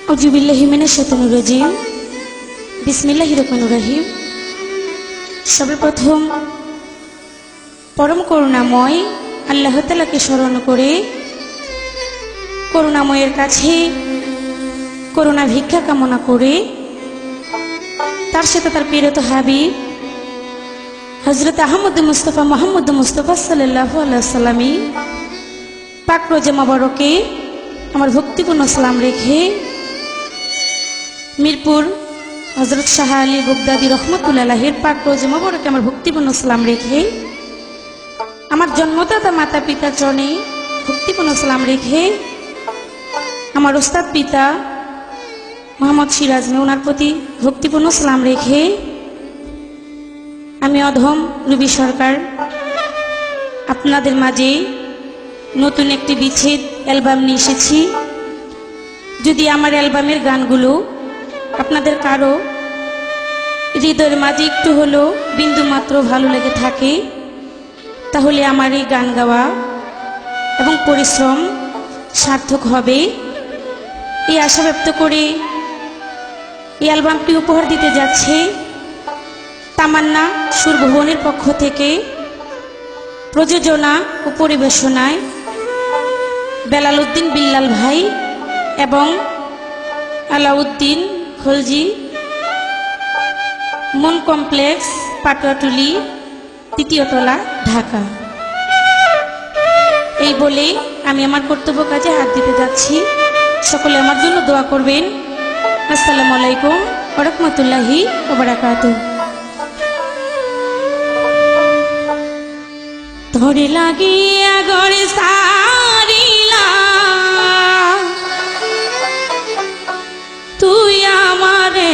আউযুবিল্লাহি মিনাশ শাইতানির রাজিম। বিসমিল্লাহির রহমানির রহিম। সর্বপ্রথম পরম করুণাময় আল্লাহ তাআলাকে স্মরণ করে করুণাময়ের কাছে করুণা ভিক্ষা কামনা করে তার সাথে তার প্রিয় হাবিব হযরত আহমদ মুস্তাফা মুহাম্মদ মুস্তাফা সাল্লাল্লাহু আলাইহি ওয়াসাল্লামে পাক রোজা মোবারকে আমার ভক্তিপূর্ণ সালাম রেখে মিরপুর হযরত শাহ আলী বগদাদী রহমতুল্লাহ আলাইহির পাক রোজা মোবারকে আমার ভক্তিপূর্ণ সালাম রেখে আমার জন্মদাতা মাতা পিতার চরণে ভক্তিপূর্ণ সালাম রেখে আমার উস্তাদ পিতা মোহাম্মদ সিরাজ ওনার প্রতি ভক্তিপূর্ণ সালাম রেখে আমি অধম রুবি সরকার আপনাদের মাঝে নতুন একটি বিচ্ছেদ অ্যালবাম নিয়ে এসেছি। যদি আমার অ্যালবামের গানগুলো আপনাদের কারো হৃদয়ের মাঝে একটু হলেও বিন্দুমাত্র ভালো লেগে থাকে তাহলে আমার এই গান গাওয়া এবং পরিশ্রম সার্থক হবে এই আশা ব্যক্ত করে এই অ্যালবামটি উপহার দিতে যাচ্ছে তামান্না সুরভুবনের পক্ষ থেকে। প্রযোজনা ও পরিবেশনায় বেলাল উদ্দিন বিল্লাল ভাই এবং আলাউদ্দিন খলজি, মন কমপ্লেক্স, পাটুয়াটুলি, তৃতীয় তলা, ঢাকা। এই বলে আমি আমার কর্তব্য কাজে হাত দিতে যাচ্ছি। সকলে আমার জন্য দোয়া করবেন। আসসালামু আলাইকুম ওয়া রাহমাতুল্লাহি ওয়া বারাকাতুহু। তোরে লাগিয়া গড়ে সারিলা তুই আমারে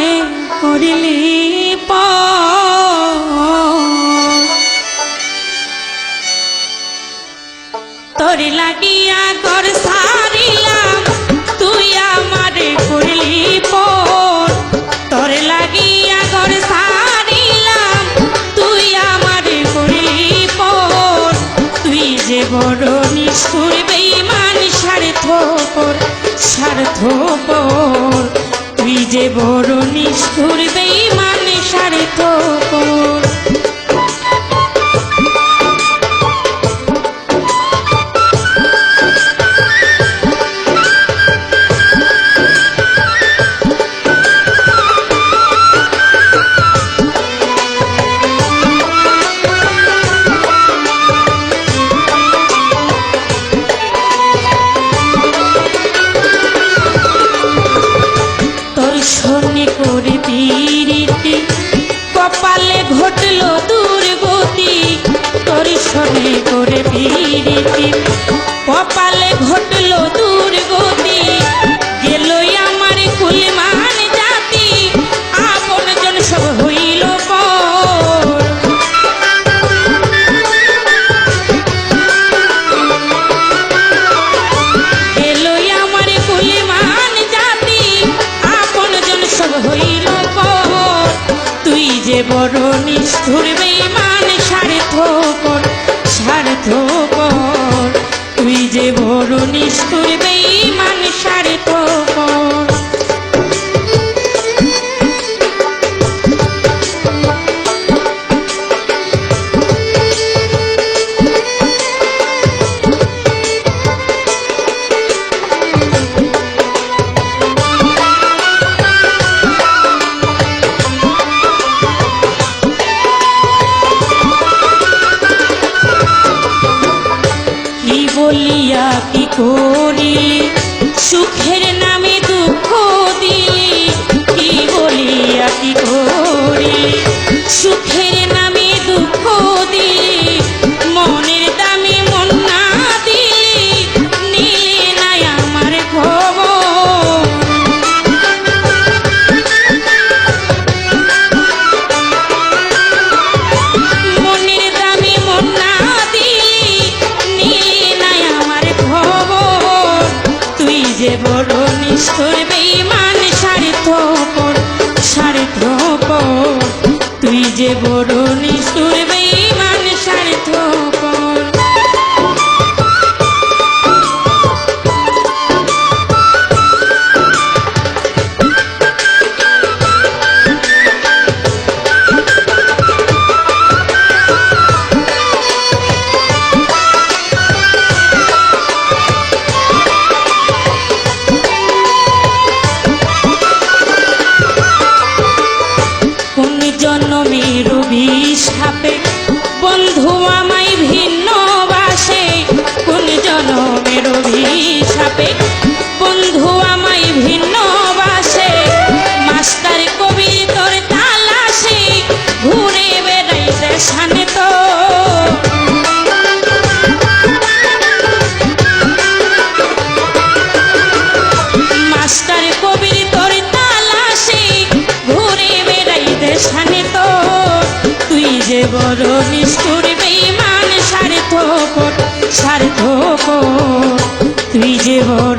করলি তোরে লাগিয়া গড় সারিলাম তুই আমারে করলি তোরে লাগিয়া গড় সারিলাম তুই আমারে করলি তুই যে বড় নিষ্ঠুর বেঈমান স্বার্থপর স্বার্থপর তুই যে বড় নিষ্ঠুর বেঈমান স্বার্থপর। কপালে ঘটলো দুর্গতি তোর সনে করে পীড়িতি কপালে ঘটলো দুর্গতি গেলই আমার কুলমান জাতি আপন জন সব হইল পর। গেলই আমার কুলমান জাতি আপন জন সব হইল পর তুই যে বড় নিষ্ঠুর বেঈমান স্বার্থপর স্বার্থপর তুই যে বড় নিষ্ঠুর বেঈমান স্বার্থপর। বলিয়া কি করিলি সুখের নামে দুঃখ দিলি কি বলিয়া কি করিলি সুখের নামে দুঃখ দিলি মনের দামে মন না দিলি নিলে নাই আমার খবর। মনের দামে মন না দিলি তুই যে বড় নিষ্ঠুর বেঈমান স্বার্থপর স্বার্থপর তুই যে বড় নিষ্ঠুর বেঈমান স্বার্থপর। হরি